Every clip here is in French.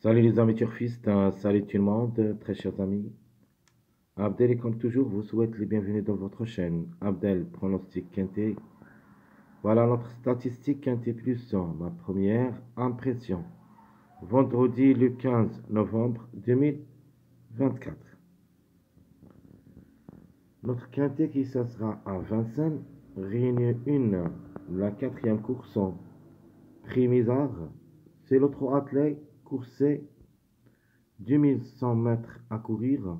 Salut les amis turfistes, salut tout le monde, très chers amis. Abdel, et comme toujours, vous souhaite les bienvenus dans votre chaîne. Abdel, pronostic quintet. Voilà notre statistique quintet plus 100, ma première impression. Vendredi le 15 novembre 2024. Notre quintet qui ça sera à Vincennes, réunion 1, la quatrième course en prix Misard. C'est le trot attelé, coursé, 2100 mètres à courir.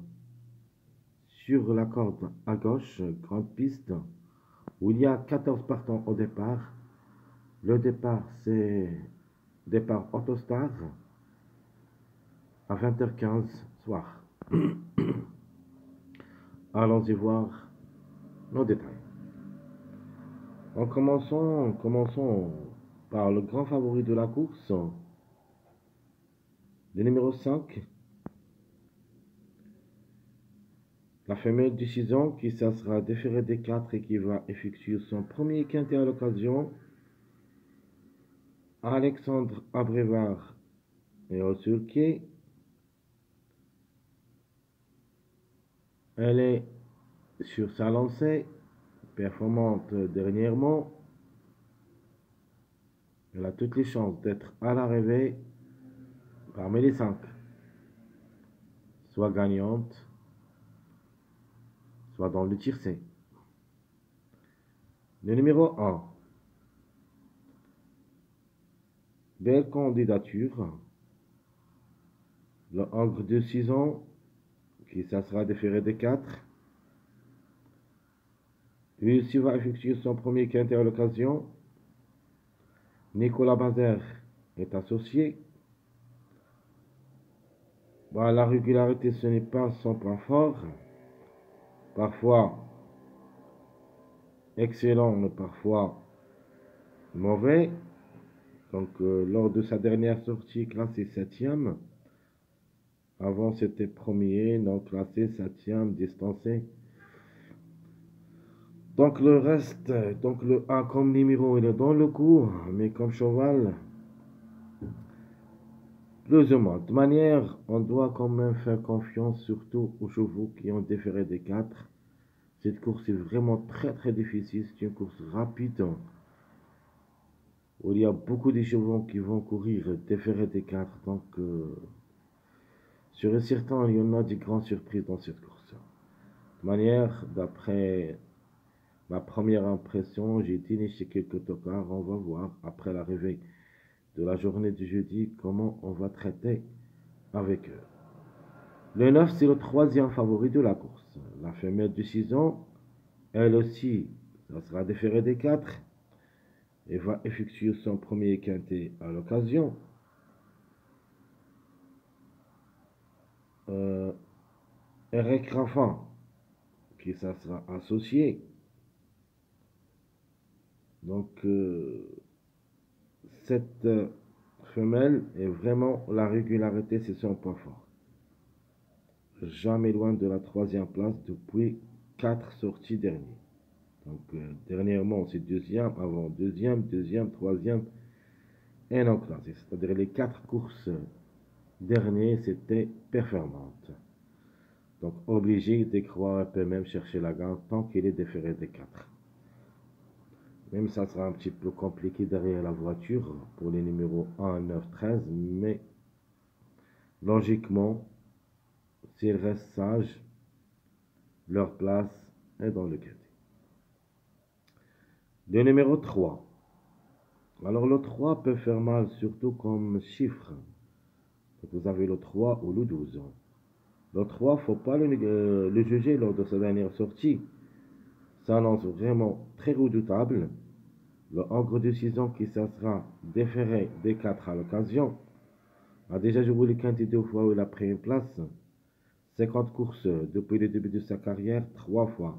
Sur la corde à gauche, grande piste, où il y a 14 partants au départ. Le départ, c'est départ Autostar à 20h15 soir. Allons-y voir nos détails. Commençons par le grand favori de la course, le numéro 5, la femelle du 6 ans qui ça sera déférée des 4 et qui va effectuer son premier quintet à l'occasion. Alexandre Abrévard et au sulky. Elle est sur sa lancée, performante dernièrement. Elle a toutes les chances d'être à l'arrivée parmi les 5. Soit gagnante, soit dans le tiercé. Le numéro 1. Belle candidature. Le Ogre de 6 ans, qui ça sera déféré des 4. Lui aussi va effectuer son premier quintet à l'occasion. Nicolas Bazer est associé. Bon, la régularité, ce n'est pas son point fort. Parfois excellent, mais parfois mauvais. Donc, lors de sa dernière sortie, classé 7e. Avant, c'était premier, donc classé 7e, distancé. Donc, le reste, donc le A comme numéro, il est dans le coup, mais comme cheval, plus ou moins. De manière, on doit quand même faire confiance, surtout aux chevaux qui ont déféré des 4. Cette course est vraiment très difficile. C'est une course rapide où il y a beaucoup de chevaux qui vont courir déféré des 4. Donc, sûr et certain, il y en a des grandes surprises dans cette course. De manière, d'après ma première impression, j'ai déniché quelques tocards. On va voir après l'arrivée de la journée du jeudi comment on va traiter avec eux. Le 9, c'est le troisième favori de la course. La femelle du 6 ans, elle aussi, ça sera déféré des 4 et va effectuer son premier quintet à l'occasion. Eric Raffin, qui ça sera associé. Donc, cette femelle est vraiment la régularité, c'est son point fort. Jamais loin de la troisième place depuis 4 sorties dernières. Donc, dernièrement, c'est deuxième, avant deuxième, troisième, et non classé. C'est-à-dire les 4 courses dernières, c'était performante. Donc, obligé de croire, elle peut même chercher la gagne tant qu'il est déféré des 4. Même ça sera un petit peu compliqué derrière la voiture pour les numéros 1, 9, 13, mais logiquement, s'ils restent sages, leur place est dans le quintet. Le numéro 3. Alors le 3 peut faire mal, surtout comme chiffre. Vous avez le 3 ou le 12. Le 3, il ne faut pas le juger lors de sa dernière sortie. Ça annonce vraiment très redoutable. Le Ogre de 6 ans qui ça sera déféré des 4 à l'occasion a déjà joué le quintet 2 fois où il a pris une place. 50 courses depuis le début de sa carrière, 3 fois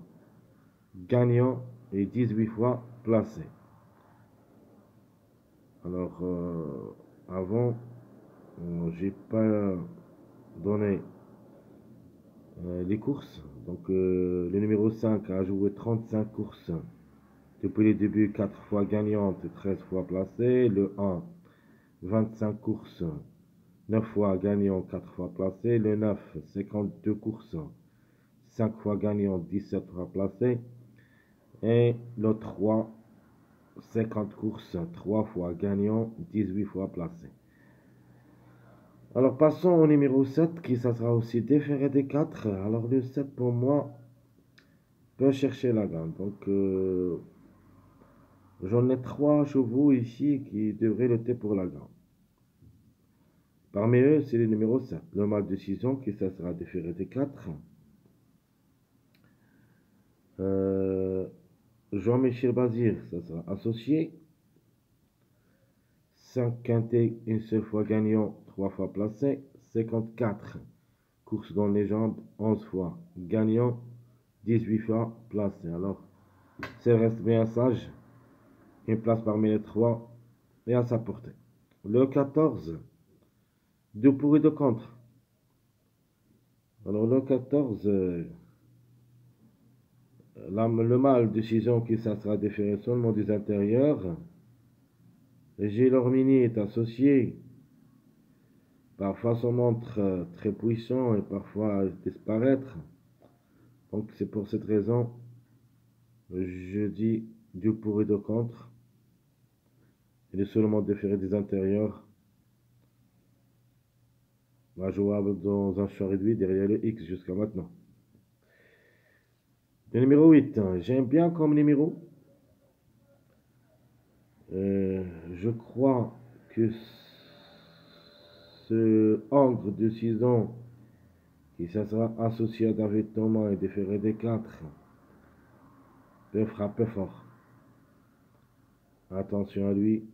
gagnant et 18 fois placé. Alors, avant, j'ai pas donné les courses. Donc, le numéro 5 a joué 35 courses depuis le début, 4 fois gagnante et 13 fois placée. Le 1, 25 courses 9 fois gagnant, 4 fois placé. Le 9, 52 courses, 5 fois gagnant, 17 fois placé. Et le 3, 50 courses, 3 fois gagnant, 18 fois placé. Alors passons au numéro 7, qui ça sera aussi déféré des 4. Alors le 7 pour moi peut chercher la gagne. Donc j'en ai 3 chevaux ici qui devraient lutter pour la gagne. Parmi eux, c'est le numéro 7, le mâle de 6 ans, qui ça sera déféré des 4. Jean-Michel Bazir, ça sera associé. 5 quintés, une seule fois gagnant, 3 fois placé. 54 courses dans les jambes, 11 fois gagnant, 18 fois placé. Alors, ça reste bien sage. Une place parmi les 3 et à sa portée. Le 14, de pour et de contre. Alors, le 14, le mâle de 6 ans qui ça sera déféré seulement des intérieurs. Gilles Ormini est associé. Parfois, son montre très puissant et parfois disparaître. Donc, c'est pour cette raison, je dis du pour et de contre. Il est seulement déféré des intérieurs. Jouable dans un champ réduit derrière le X jusqu'à maintenant. Le numéro 8, j'aime bien comme numéro. Je crois que ce Angre de 6 ans, qui ça sera associé à David Thomas et déféré des 4, peut frapper fort. Attention à lui.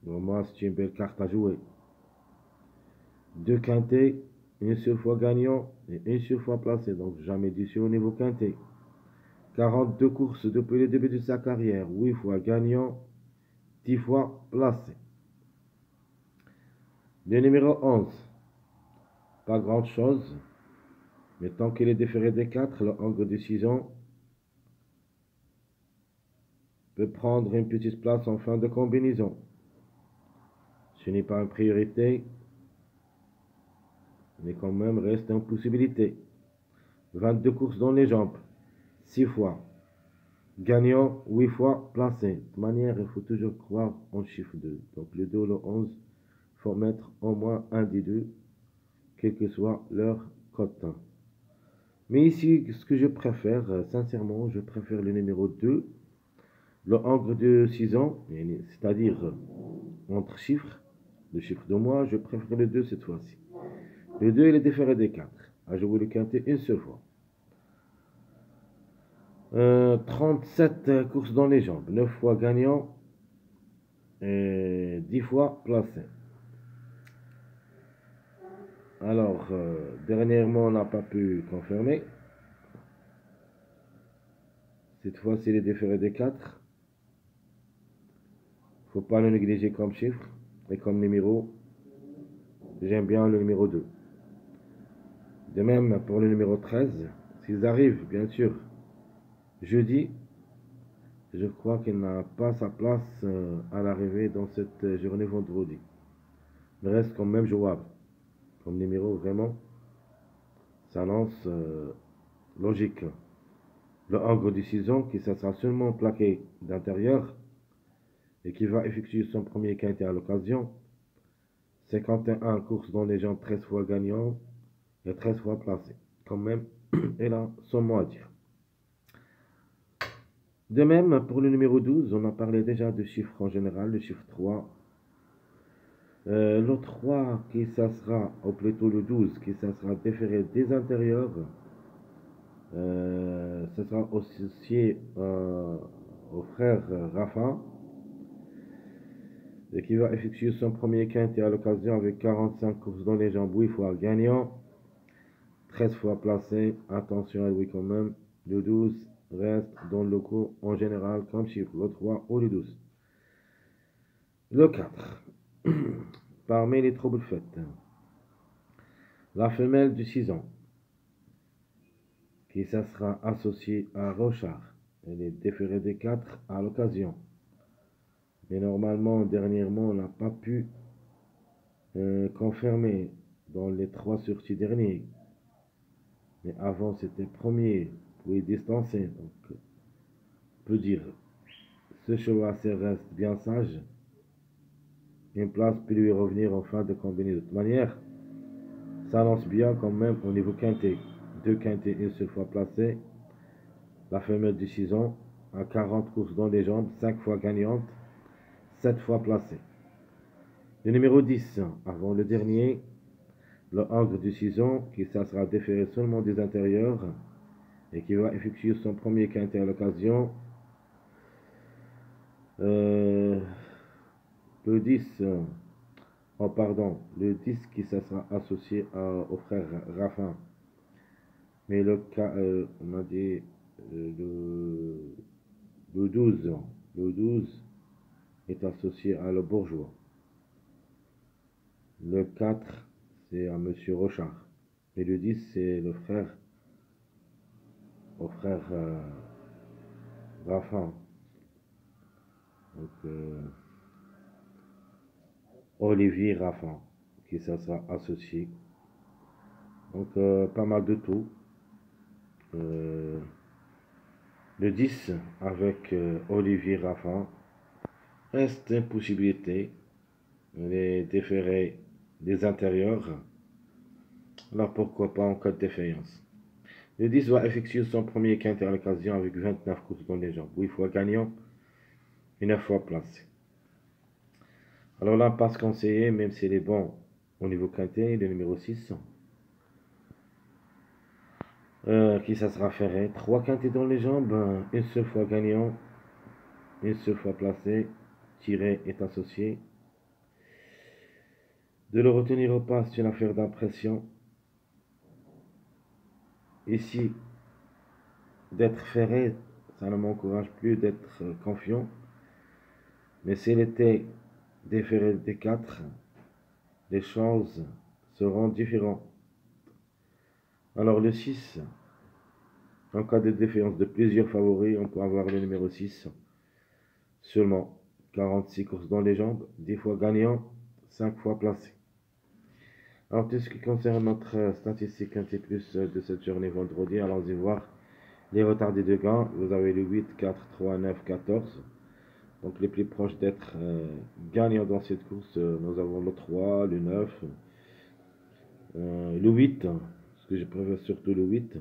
Pour moi, c'est une belle carte à jouer. 2 quintés, une seule fois gagnant et une seule fois placé. Donc jamais déçu au niveau quinté. 42 courses depuis le début de sa carrière. 8 fois gagnant, 10 fois placé. Le numéro 11. Pas grand chose. Mais tant qu'il est déféré des 4, le Angre de 6 ans peut prendre une petite place en fin de combinaison. Ce n'est pas une priorité, mais quand même reste une possibilité. 22 courses dans les jambes, 6 fois. Gagnant, 8 fois placé. De toute manière, il faut toujours croire en chiffre 2. Donc le 2 ou le 11, il faut mettre au moins un des deux, quelle que soit leur cote. Mais ici, ce que je préfère, sincèrement, je préfère le numéro 2, le Angre de 6 ans, c'est-à-dire entre chiffres, le chiffre de moi, je préfère le 2 cette fois-ci. Le 2, il est déféré des 4. À jouer le quintet une seule fois. 37 courses dans les jambes, 9 fois gagnant et 10 fois placé. Alors, dernièrement, on n'a pas pu confirmer. Cette fois-ci, il est déféré des 4. Faut pas le négliger comme chiffre et comme numéro. J'aime bien le numéro 2. De même pour le numéro 13. S'ils arrivent, bien sûr, jeudi, je crois qu'il n'a pas sa place à l'arrivée dans cette journée vendredi. Mais reste quand même jouable. Comme numéro, vraiment, ça lance logique. Le Angre du 6 ans qui ça sera seulement plaqué d'intérieur et qui va effectuer son premier quintet à l'occasion. 51 courses dans les jambes, 13 fois gagnant et 13 fois placé. Quand même, elle a son mot à dire. De même, pour le numéro 12, on a parlé déjà de chiffres en général, le chiffre 3. Le 3 qui ça sera, ou plutôt le 12 qui ça sera déféré des intérieurs. Ce sera associé au frère Rafa et qui va effectuer son premier quintet à l'occasion avec 45 courses dans les jambes, 8 fois gagnant, 13 fois placé. Attention à lui quand même. Le 12 reste dans le coup en général comme chiffre, le 3 ou le 12. Le 4. Parmi les troubles faites, la femelle de 6 ans qui ça sera associée à Rochard. Elle est déférée des 4 à l'occasion. Mais normalement, dernièrement, on n'a pas pu confirmé dans les 3 sorties derniers. Mais avant, c'était premier, puis distancé. Donc, on peut dire, ce cheval reste bien sage. Une place peut lui revenir en fin de combinaison. De toute manière, ça lance bien quand même au niveau quintet. 2 quintets une seule fois placé. La femelle du 6 ans à 40 courses dans les jambes, 5 fois gagnante, 7 fois placée. Le numéro 10, avant le dernier, le Angre du 6 ans, qui ça sera déféré seulement des intérieurs et qui va effectuer son premier quintet à l'occasion. Le 10, oh pardon, le 10 qui ça sera associé au frère Raffin. Mais on a dit le 12, le 12 est associé à le bourgeois. Le 4, c'est à Monsieur Rochard. Et le 10, c'est le frère, au frère Raffin. Donc, Olivier Raffin, qui ça sera associé. Donc, pas mal de tout. Le 10 avec Olivier Raffin reste une possibilité. Les déférés des intérieurs. Alors pourquoi pas en cas de défaillance. Le 10 va effectuer son premier quintet à l'occasion avec 29 courses dans les jambes. 8 fois gagnant et 9 fois placé. Alors l'impasse conseillée, même s'il est bon au niveau quintet, le numéro 6. Qui ça sera ferré. 3 quintets dans les jambes, une seule fois gagnant, une seule fois placé. Tiré est associé. De le retenir au pas, c'est une affaire d'impression. Ici, d'être ferré, ça ne m'encourage plus d'être confiant. Mais s'il était déféré des 4, les choses seront différentes. Alors le 6, en cas de défaillance de plusieurs favoris, on peut avoir le numéro 6. Seulement 46 courses dans les jambes, 10 fois gagnant, 5 fois placé. Alors tout ce qui concerne notre statistique un petit plus de cette journée vendredi, allons-y voir les retardés de gains. Vous avez le 8, 4, 3, 9, 14. Donc les plus proches d'être gagnants dans cette course, nous avons le 3, le 9, le 8, parce que je préfère surtout le 8.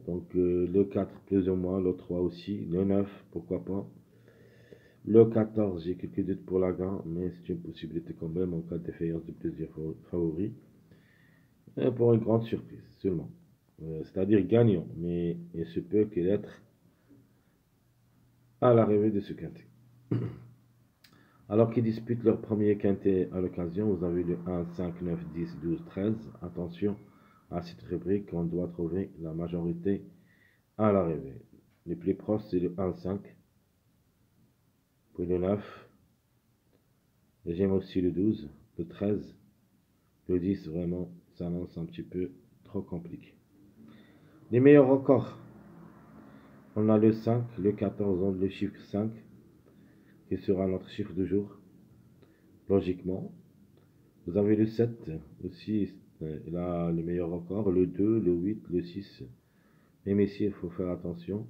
Donc le 4 plus ou moins, le 3 aussi, le 9, pourquoi pas. Le 14, j'ai quelques doutes pour la gain, mais c'est une possibilité quand même en cas de défaillance de plusieurs favoris. Et pour une grande surprise seulement. C'est-à-dire gagnant, mais il se peut qu'il être à l'arrivée de ce quintet. Alors qu'ils disputent leur premier quintet à l'occasion, vous avez le 1, 5, 9, 10, 12, 13. Attention à cette rubrique, on doit trouver la majorité à l'arrivée. Les plus proches, c'est le 1, 5, puis le 9. Et j'aime aussi le 12, le 13, le 10, vraiment, ça lance un petit peu trop compliqué. Les meilleurs records, on a le 5, le 14, on a le chiffre 5, qui sera notre chiffre du jour, logiquement. Vous avez le 7 aussi, il a le meilleur record, le 2, le 8, le 6. Même ici, il faut faire attention.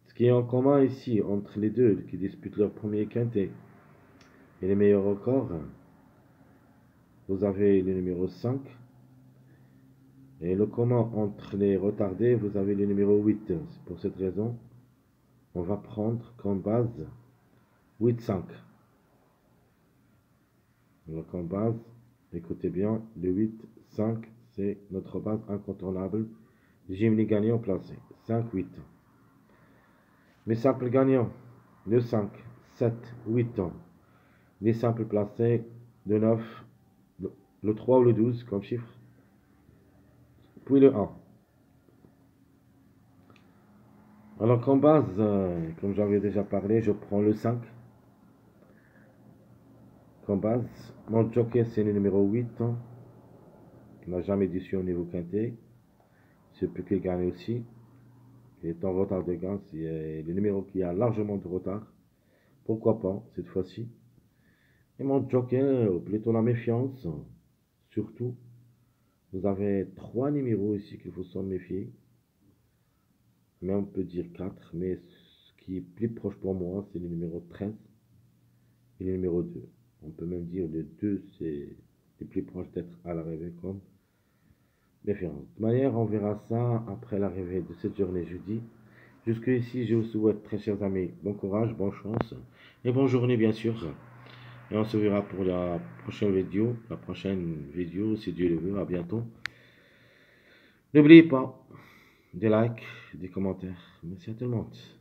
Ce qui est en commun ici, entre les deux qui disputent leur premier quintet et les meilleurs records, vous avez le numéro 5. Et le commun entre les retardés, vous avez le numéro 8. C'est pour cette raison, on va prendre comme base 8-5. Donc en base, écoutez bien, le 8-5, c'est notre base incontournable. Jimny gagnant placé, 5-8. Mes simples gagnants, le 5, 7, 8 ans. Les simples placés, le 9, le 3 ou le 12 comme chiffre. Puis le 1. Alors qu'en base, comme j'avais déjà parlé, je prends le 5. Comme base, mon joker c'est le numéro 8, qui n'a jamais déçu au niveau quintet. C'est peut qu'il gagne aussi. Il est en retard de gain, c'est le numéro qui a largement de retard. Pourquoi pas, cette fois-ci. Et mon joker, ou plutôt la méfiance, surtout. Vous avez trois numéros ici qu'il faut s'en méfier. Mais on peut dire 4, mais ce qui est plus proche pour moi, c'est le numéro 13 et le numéro 2. On peut même dire le 2, c'est le plus proche d'être à l'arrivée comme méfiance. De toute manière, on verra ça après l'arrivée de cette journée jeudi. Jusqu'ici, je vous souhaite, très chers amis, bon courage, bonne chance et bonne journée, bien sûr. Et on se verra pour la prochaine vidéo. Si Dieu le veut. À bientôt. N'oubliez pas des likes, des commentaires. Merci à tout le monde.